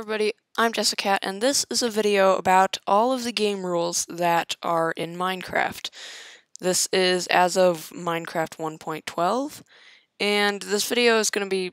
everybody, I'm Jessicat, and this is a video about all of the game rules that are in Minecraft. This is as of Minecraft 1.12, and this video is going to be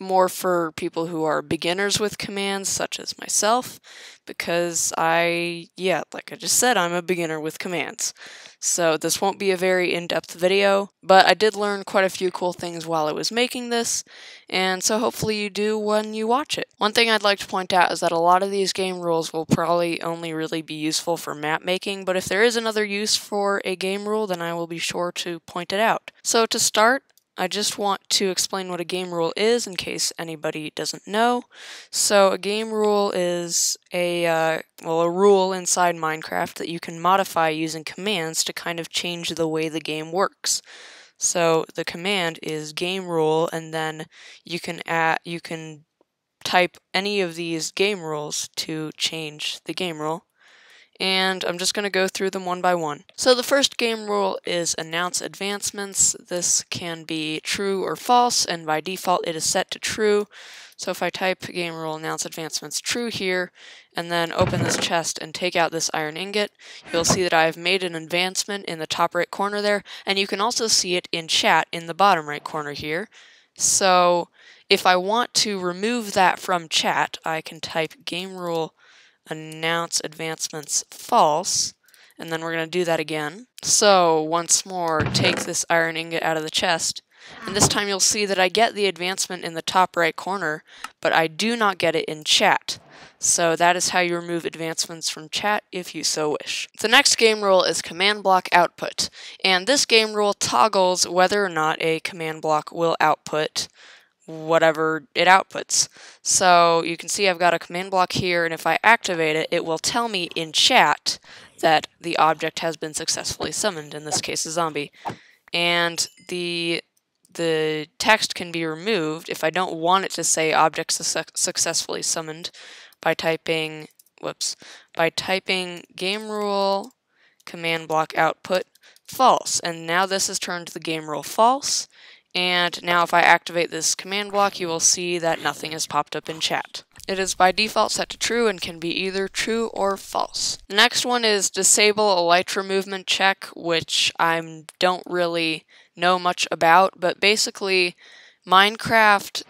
more for people who are beginners with commands, such as myself, because like I just said, I'm a beginner with commands. So this won't be a very in-depth video, but I did learn quite a few cool things while I was making this, and so hopefully you do when you watch it. One thing I'd like to point out is that a lot of these game rules will probably only really be useful for map making, but if there is another use for a game rule, then I will be sure to point it out. So to start, I just want to explain what a game rule is in case anybody doesn't know. So a game rule is a rule inside Minecraft that you can modify using commands to kind of change the way the game works. So the command is game rule, and then you can type any of these game rules to change the game rule. And I'm just going to go through them one by one. So the first game rule is announce advancements. This can be true or false, and by default it is set to true. So if I type game rule announce advancements true here, and then open this chest and take out this iron ingot, you'll see that I've made an advancement in the top right corner there, and you can also see it in chat in the bottom right corner here. So if I want to remove that from chat, I can type game rule announce advancements false, and then we're going to do that again. So once more, take this iron ingot out of the chest, and this time you'll see that I get the advancement in the top right corner, but I do not get it in chat. So that is how you remove advancements from chat if you so wish. The next game rule is command block output, and this game rule toggles whether or not a command block will output whatever it outputs. So you can see I've got a command block here, and if I activate it, it will tell me in chat that the object has been successfully summoned, in this case a zombie. And the text can be removed if I don't want it to say object successfully summoned by typing game rule command block output false. And now this has turned the game rule false. And now if I activate this command block, you will see that nothing has popped up in chat. It is by default set to true and can be either true or false. The next one is disable Elytra movement check, which I don't really know much about, but basically Minecraft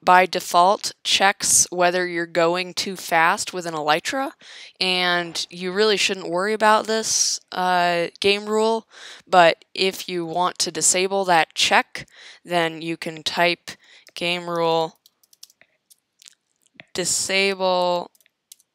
by default checks whether you're going too fast with an Elytra, and you really shouldn't worry about this game rule, but if you want to disable that check, then you can type game rule disable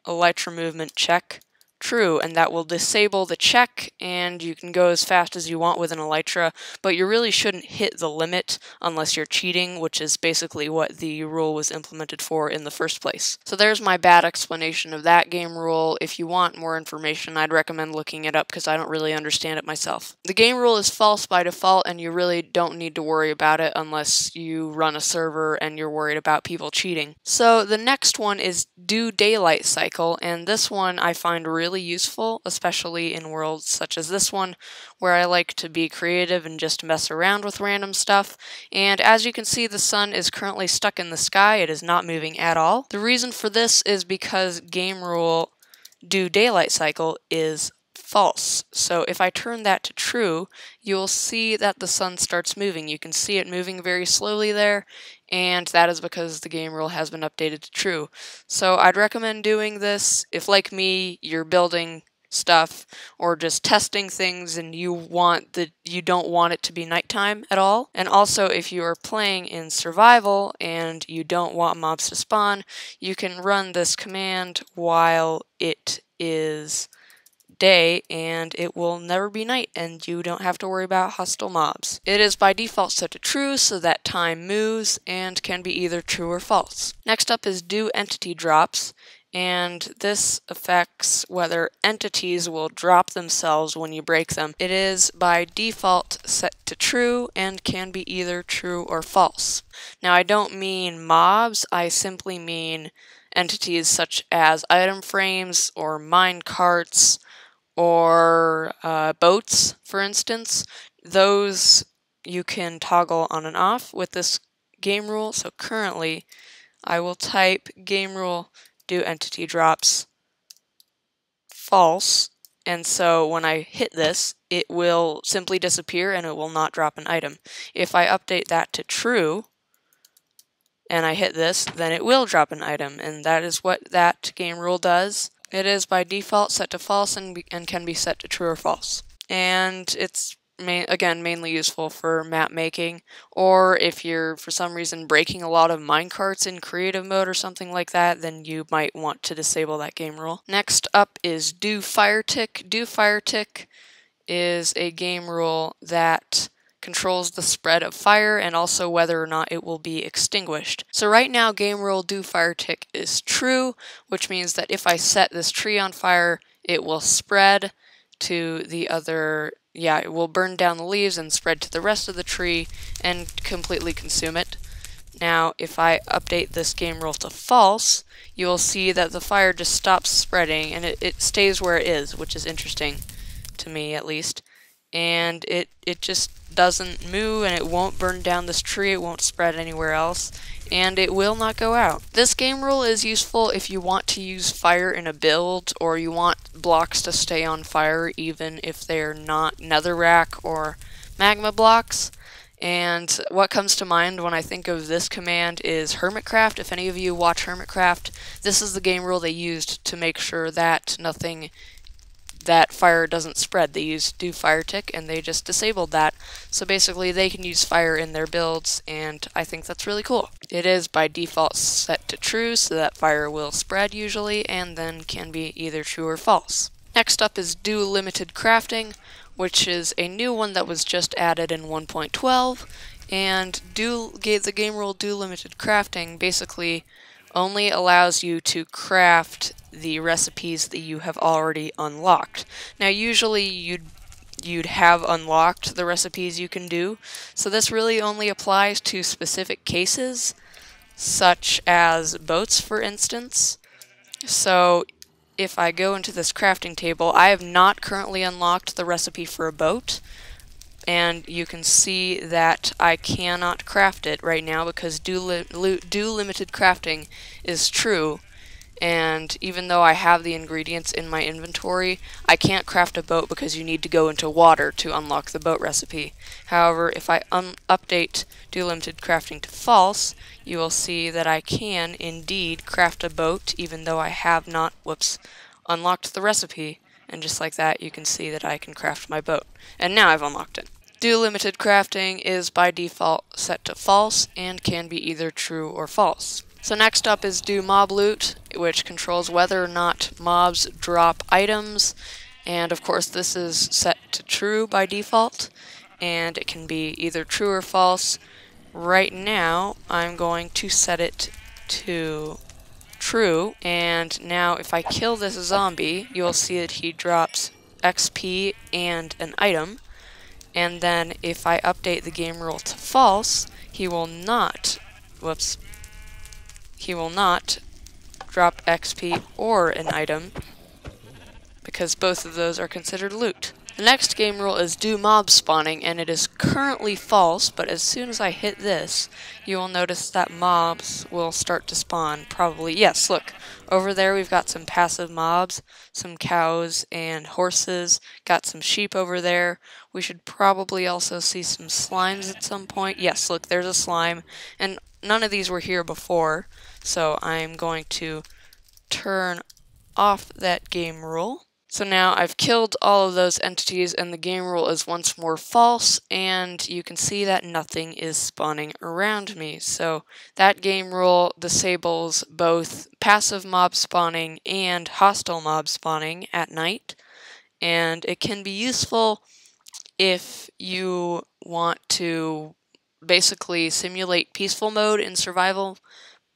Elytra movement check true, and that will disable the check, and you can go as fast as you want with an Elytra, but you really shouldn't hit the limit unless you're cheating, which is basically what the rule was implemented for in the first place. So there's my bad explanation of that game rule. If you want more information, I'd recommend looking it up because I don't really understand it myself. The game rule is false by default, and you really don't need to worry about it unless you run a server and you're worried about people cheating. So the next one is do daylight cycle, and this one I find really useful, especially in worlds such as this one, where I like to be creative and just mess around with random stuff. And as you can see, the sun is currently stuck in the sky. It is not moving at all. The reason for this is because game rule do daylight cycle is false. So if I turn that to true, you'll see that the sun starts moving. You can see it moving very slowly there, and that is because the game rule has been updated to true. So I'd recommend doing this if, like me, you're building stuff or just testing things and you don't want it to be nighttime at all. And also if you are playing in survival and you don't want mobs to spawn, you can run this command while it is day, and it will never be night, and you don't have to worry about hostile mobs. It is by default set to true, so that time moves and can be either true or false. Next up is do entity drops, and this affects whether entities will drop themselves when you break them. It is by default set to true and can be either true or false. Now I don't mean mobs, I simply mean entities such as item frames or mine carts or boats, for instance. Those you can toggle on and off with this game rule. So currently I will type game rule do entity drops false, and so when I hit this, it will simply disappear and it will not drop an item. If I update that to true, and I hit this, then it will drop an item, and that is what that game rule does. It is by default set to false and can be set to true or false. And it's again mainly useful for map making, or if you're for some reason breaking a lot of minecarts in creative mode or something like that, then you might want to disable that game rule. Next up is do fire tick. Do fire tick is a game rule that controls the spread of fire and also whether or not it will be extinguished. So right now game rule do fire tick is true, which means that if I set this tree on fire, it will spread to the other, it will burn down the leaves and spread to the rest of the tree and completely consume it. Now if I update this game rule to false, you will see that the fire just stops spreading and it stays where it is, which is interesting to me at least. And it just doesn't move, and it won't burn down this tree, it won't spread anywhere else, and it will not go out. This game rule is useful if you want to use fire in a build, or you want blocks to stay on fire even if they're not netherrack or magma blocks. And what comes to mind when I think of this command is Hermitcraft. If any of you watch Hermitcraft, this is the game rule they used to make sure that that fire doesn't spread. They used do fire tick and they just disabled that. So basically they can use fire in their builds, and I think that's really cool. It is by default set to true, so that fire will spread usually and then can be either true or false. Next up is do limited crafting, which is a new one that was just added in 1.12, and the game rule do limited crafting basically only allows you to craft the recipes that you have already unlocked. Now usually you'd have unlocked the recipes you can do, so this really only applies to specific cases, such as boats for instance. So if I go into this crafting table, I have not currently unlocked the recipe for a boat, and you can see that I cannot craft it right now because do limited crafting is true, and even though I have the ingredients in my inventory, I can't craft a boat because you need to go into water to unlock the boat recipe. However, if I update do limited crafting to false, you will see that I can indeed craft a boat even though I have not, unlocked the recipe. And just like that, you can see that I can craft my boat. And now I've unlocked it. Do limited crafting is by default set to false and can be either true or false. So next up is do mob loot, which controls whether or not mobs drop items. And of course this is set to true by default, and it can be either true or false. Right now I'm going to set it to true, and now if I kill this zombie, you'll see that he drops XP and an item, and then if I update the game rule to false, he will not drop XP or an item, because both of those are considered loot. The next game rule is do mob spawning, and it is currently false, but as soon as I hit this, you will notice that mobs will start to spawn, probably. Yes, look, over there we've got some passive mobs, some cows and horses, got some sheep over there. We should probably also see some slimes at some point. Yes, look, there's a slime, and none of these were here before, so I'm going to turn off that game rule. So now I've killed all of those entities and the game rule is once more false, and you can see that nothing is spawning around me. So that game rule disables both passive mob spawning and hostile mob spawning at night, and it can be useful if you want to basically simulate peaceful mode in survival,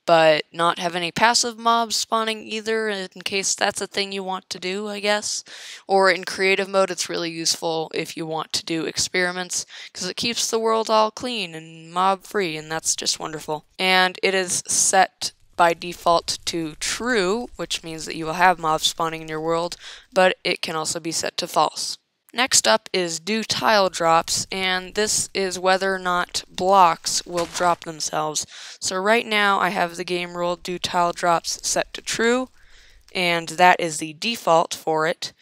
but not have any passive mobs spawning either, in case that's a thing you want to do, I guess. Or in creative mode, it's really useful if you want to do experiments, because it keeps the world all clean and mob-free, and that's just wonderful. And it is set by default to true, which means that you will have mobs spawning in your world, but it can also be set to false. Next up is do tile drops, and this is whether or not blocks will drop themselves. So right now I have the game rule do tile drops set to true, and that is the default for it.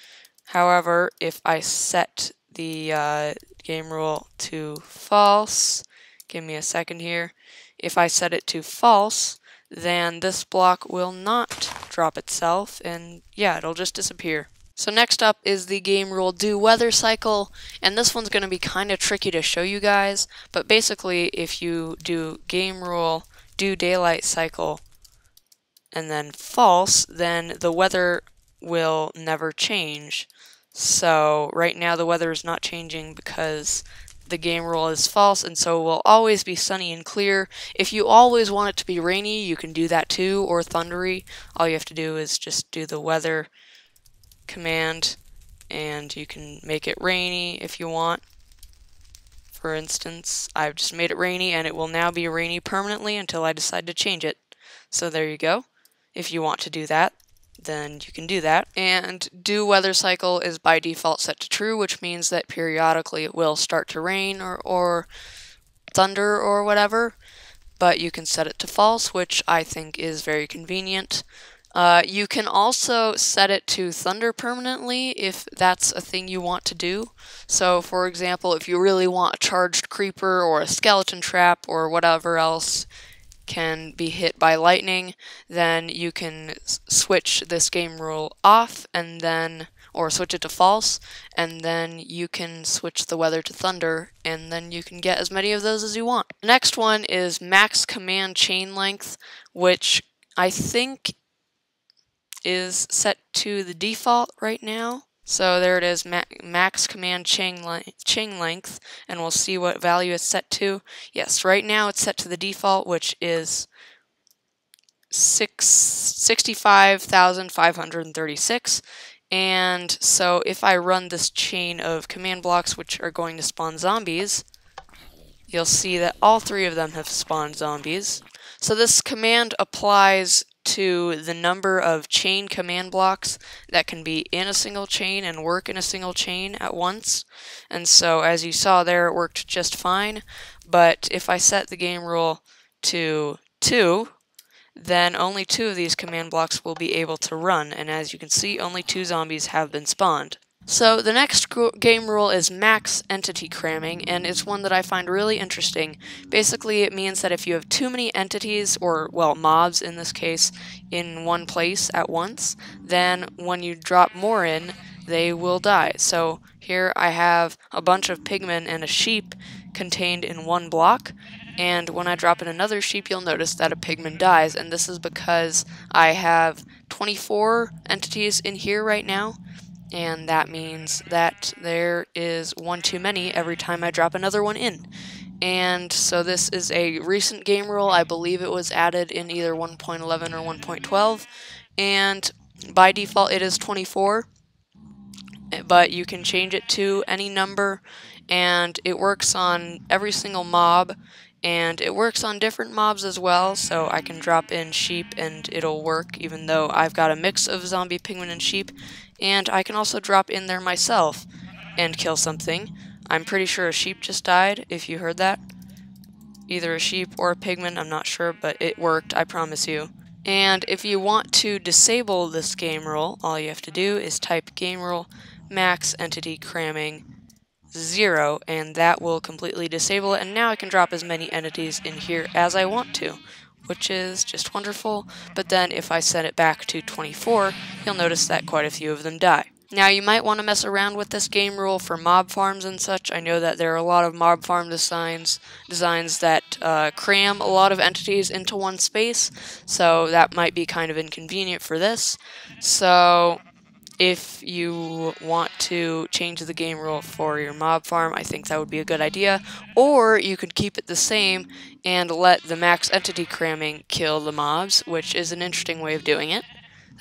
However, if I set the game rule to false, give me a second here, if I set it to false, then this block will not drop itself, and yeah, it'll just disappear. So next up is the game rule do weather cycle, and this one's going to be kind of tricky to show you guys, but basically if you do game rule do daylight cycle and then false, then the weather will never change. So right now the weather is not changing because the game rule is false, and so it will always be sunny and clear. If you always want it to be rainy, you can do that too, or thundery. All you have to do is just do the weather command, and you can make it rainy if you want. For instance, I've just made it rainy, and it will now be rainy permanently until I decide to change it. So there you go. If you want to do that, then you can do that. And do weather cycle is by default set to true, which means that periodically it will start to rain or thunder or whatever, but you can set it to false, which I think is very convenient. You can also set it to thunder permanently if that's a thing you want to do. So for example, if you really want a charged creeper or a skeleton trap or whatever else can be hit by lightning, then you can switch this game rule off and then, or switch it to false, and then you can switch the weather to thunder, and then you can get as many of those as you want. The next one is max command chain length, which I think is set to the default right now. So there it is, max command chain length, and we'll see what value it's set to. Yes, right now it's set to the default, which is 65,536. And so if I run this chain of command blocks which are going to spawn zombies, you'll see that all three of them have spawned zombies. So this command applies to the number of chain command blocks that can be in a single chain and work in a single chain at once. And so as you saw there, it worked just fine. But if I set the game rule to 2, then only 2 of these command blocks will be able to run. And as you can see, only 2 zombies have been spawned. So the next game rule is max entity cramming, and it's one that I find really interesting. Basically, it means that if you have too many entities, or, well, mobs in this case, in one place at once, then when you drop more in, they will die. So here I have a bunch of pigmen and a sheep contained in one block, and when I drop in another sheep, you'll notice that a pigman dies, and this is because I have 24 entities in here right now. And that means that there is one too many every time I drop another one in. And so this is a recent game rule. I believe it was added in either 1.11 or 1.12. And by default it is 24. But you can change it to any number. And it works on every single mob. And it works on different mobs as well, so I can drop in sheep and it'll work even though I've got a mix of zombie, pigmen, and sheep. And I can also drop in there myself and kill something. I'm pretty sure a sheep just died, if you heard that. Either a sheep or a pigman, I'm not sure, but it worked, I promise you. And if you want to disable this game rule, all you have to do is type game rule max entity cramming 0, and that will completely disable it, and now I can drop as many entities in here as I want to, which is just wonderful. But then if I set it back to 24, you'll notice that quite a few of them die. Now you might want to mess around with this game rule for mob farms and such. I know that there are a lot of mob farm designs that cram a lot of entities into one space, so that might be kind of inconvenient for this. So if you want to change the game rule for your mob farm, I think that would be a good idea. Or you could keep it the same and let the max entity cramming kill the mobs, which is an interesting way of doing it.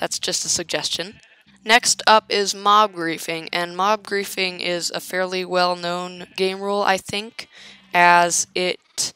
That's just a suggestion. Next up is mob griefing, and mob griefing is a fairly well-known game rule, I think, as it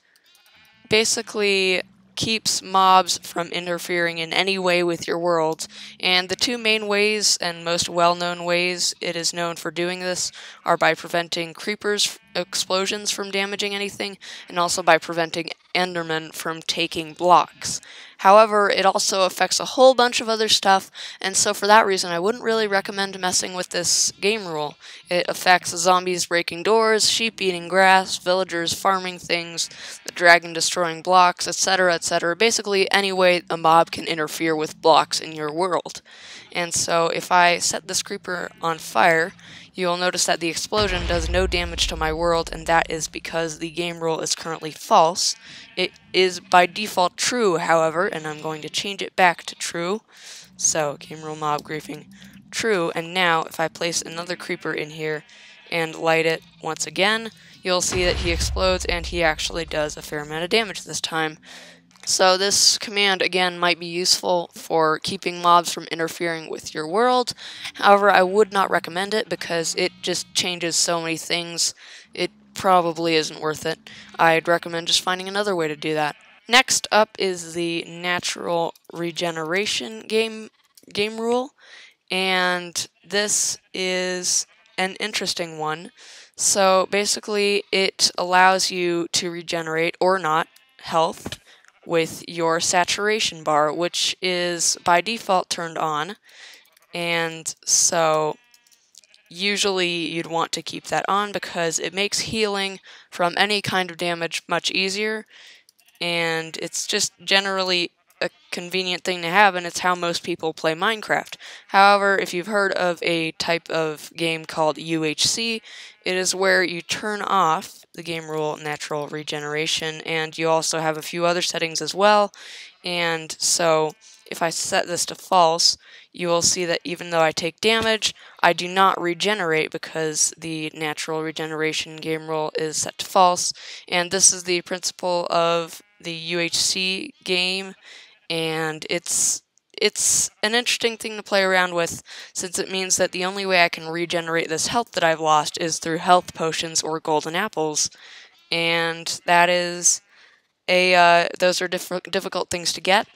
basically keeps mobs from interfering in any way with your world, and the two main ways and most well-known ways it is known for doing this are by preventing creepers explosions from damaging anything, and also by preventing endermen from taking blocks. However, it also affects a whole bunch of other stuff, and so for that reason I wouldn't really recommend messing with this game rule. It affects zombies breaking doors, sheep eating grass, villagers farming things, the dragon destroying blocks, etc., etc. Basically any way a mob can interfere with blocks in your world. And so if I set this creeper on fire, you'll notice that the explosion does no damage to my world, and that is because the game rule is currently false. It is by default true, however, and I'm going to change it back to true. So, game rule mob griefing true, and now if I place another creeper in here and light it once again, you'll see that he explodes, and he actually does a fair amount of damage this time. So this command, again, might be useful for keeping mobs from interfering with your world. However, I would not recommend it because it just changes so many things. It probably isn't worth it. I'd recommend just finding another way to do that. Next up is the natural regeneration game rule, and this is an interesting one. So basically, it allows you to regenerate or not health with your saturation bar, which is by default turned on, and so usually you'd want to keep that on because it makes healing from any kind of damage much easier, and it's just generally a convenient thing to have, and it's how most people play Minecraft. However, if you've heard of a type of game called UHC, it is where you turn off the game rule natural regeneration, and you also have a few other settings as well. And so if I set this to false, you will see that even though I take damage, I do not regenerate because the natural regeneration game rule is set to false. And this is the principle of the UHC game, and it's an interesting thing to play around with, since it means that the only way I can regenerate this health that I've lost is through health potions or golden apples, and that is those are difficult things to get,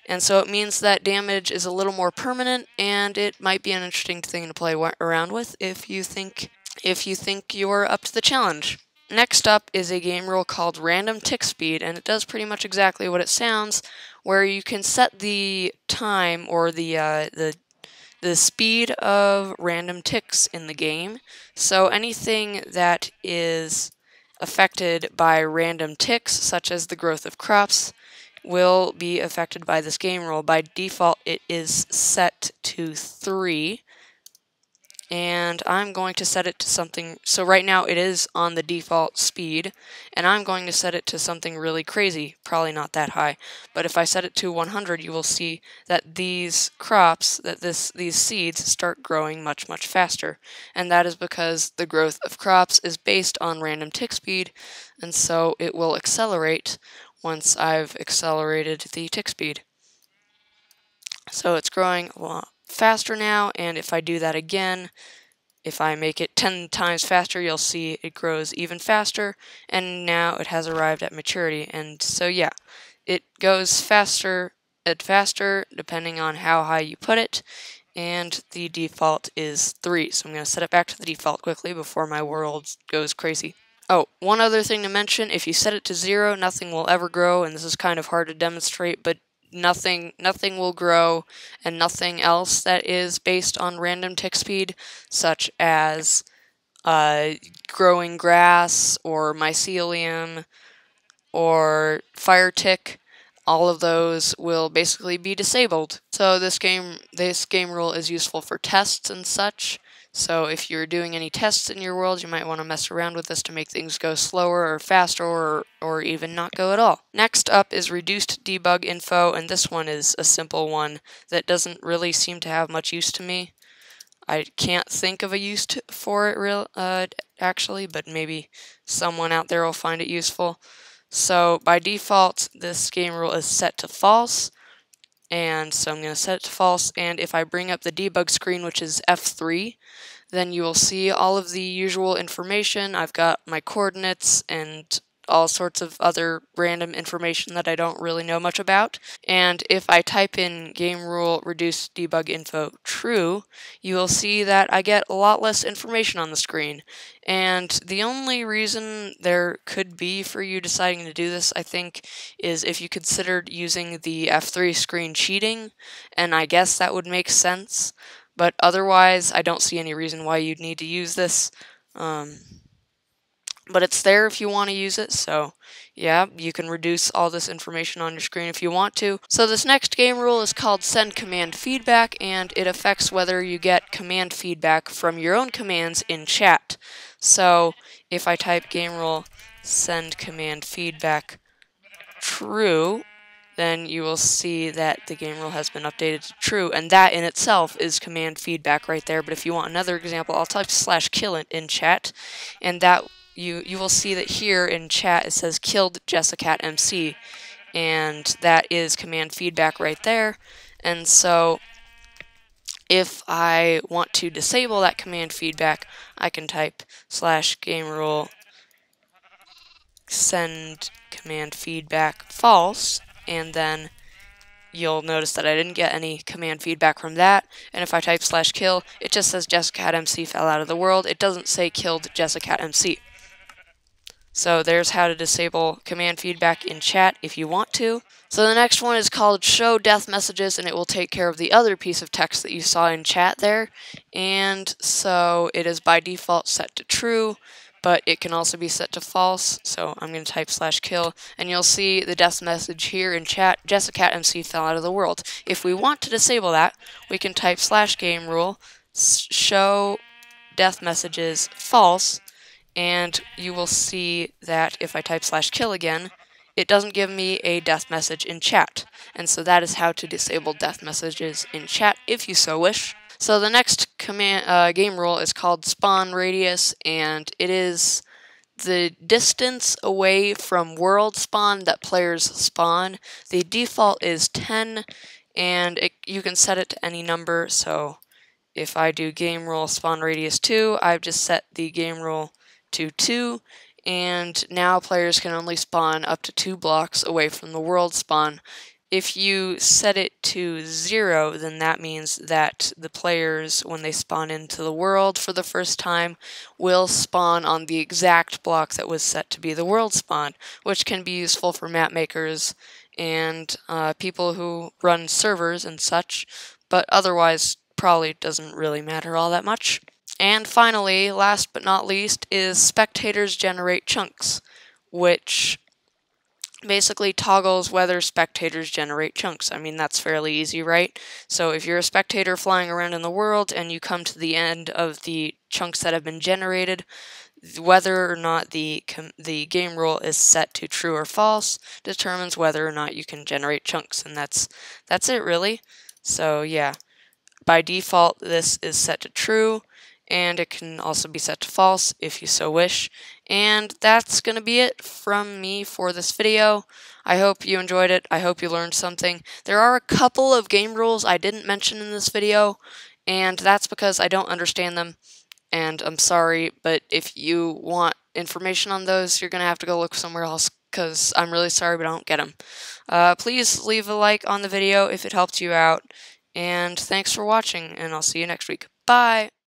and so it means that damage is a little more permanent, and it might be an interesting thing to play around with if you think you're up to the challenge. Next up is a game rule called random tick speed, and it does pretty much exactly what it sounds, where you can set the time or the speed of random ticks in the game. So anything that is affected by random ticks, such as the growth of crops, will be affected by this game rule. By default, it is set to 3. And I'm going to set it to something, so right now it is on the default speed, and I'm going to set it to something really crazy, probably not that high, but if I set it to 100, you will see that these crops, these seeds start growing much faster, and that is because the growth of crops is based on random tick speed, and so it will accelerate once I've accelerated the tick speed. So it's growing a lot faster now, and if I do that again, if I make it 10 times faster, you'll see it grows even faster, and now it has arrived at maturity. And so yeah, it goes faster and faster depending on how high you put it, and the default is 3. So I'm going to set it back to the default quickly before my world goes crazy. Oh, one other thing to mention, if you set it to 0, nothing will ever grow, and this is kind of hard to demonstrate, but nothing will grow, and nothing else that is based on random tick speed, such as growing grass or mycelium or fire tick, all of those will basically be disabled. So this game rule is useful for tests and such. So if you're doing any tests in your world, you might want to mess around with this to make things go slower or faster or even not go at all. Next up is reduced debug info, and this one is a simple one that doesn't really seem to have much use to me. I can't think of a use for it actually, but maybe someone out there will find it useful. So by default, this game rule is set to false, and so I'm going to set it to false, and if I bring up the debug screen, which is F3, then you will see all of the usual information. I've got my coordinates, and all sorts of other random information that I don't really know much about. And if I type in game rule reduce debug info true, you will see that I get a lot less information on the screen. And the only reason there could be for you deciding to do this, I think, is if you considered using the F3 screen cheating, and I guess that would make sense. But otherwise, I don't see any reason why you'd need to use this. But it's there if you want to use it, so yeah, you can reduce all this information on your screen if you want to. So this next game rule is called send command feedback, and it affects whether you get command feedback from your own commands in chat. So if I type game rule send command feedback true, then you will see that the game rule has been updated to true, and that in itself is command feedback right there. But if you want another example, I'll type /kill in chat, and that you will see that here in chat it says killed JessicatMC, and that is command feedback right there. And so if I want to disable that command feedback, I can type /gamerule send command feedback false, and then you'll notice that I didn't get any command feedback from that. And if I type /kill, it just says JessicatMC fell out of the world. It doesn't say killed JessicatMC. So there's how to disable command feedback in chat if you want to. So the next one is called show death messages, and it will take care of the other piece of text that you saw in chat there. And so it is by default set to true, but it can also be set to false. So I'm going to type /kill, and you'll see the death message here in chat, JessicatMC fell out of the world. If we want to disable that, we can type /gamerule show death messages false, and you will see that if I type /kill again, it doesn't give me a death message in chat. And so that is how to disable death messages in chat if you so wish. So the next game rule is called spawn radius, and it is the distance away from world spawn that players spawn. The default is 10, and you can set it to any number. So if I do game rule spawn radius 2, I've just set the game rule to 2, and now players can only spawn up to 2 blocks away from the world spawn. If you set it to 0, then that means that the players, when they spawn into the world for the first time, will spawn on the exact block that was set to be the world spawn, which can be useful for map makers and people who run servers and such, but otherwise probably doesn't really matter all that much. And finally, last but not least, is Spectators generate chunks, which basically toggles whether spectators generate chunks. I mean, that's fairly easy, right? So if you're a spectator flying around in the world and you come to the end of the chunks that have been generated, whether or not the game rule is set to true or false determines whether or not you can generate chunks, and that's it really. So yeah, by default this is set to true, and it can also be set to false if you so wish. And that's going to be it from me for this video. I hope you enjoyed it. I hope you learned something. There are a couple of game rules I didn't mention in this video, and that's because I don't understand them, and I'm sorry, but if you want information on those, you're going to have to go look somewhere else, because I'm really sorry, but I don't get them. Please leave a like on the video if it helped you out, and thanks for watching, and I'll see you next week. Bye!